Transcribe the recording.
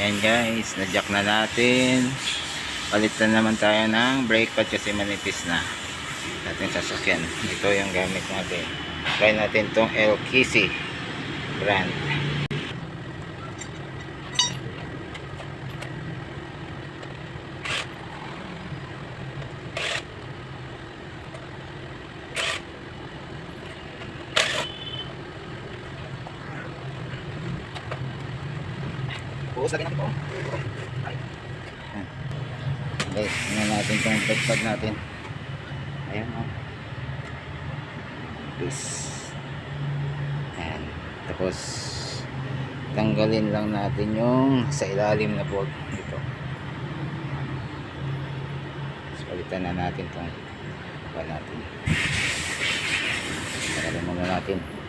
Ayan guys, na-jack na natin. Palitan naman tayo ng brake pad kasi manipis na ating sasakyan. Ito yung gamit natin. Try natin itong LKC brand. Buhos lagi natin po. Guys, tingnan natin itong brake pad natin. Ayan o. Peace. Ayan. Tapos tanggalin lang natin yung sa ilalim na bolt dito. Tapos palitan na natin itong pa natin. Tanggalin muna natin.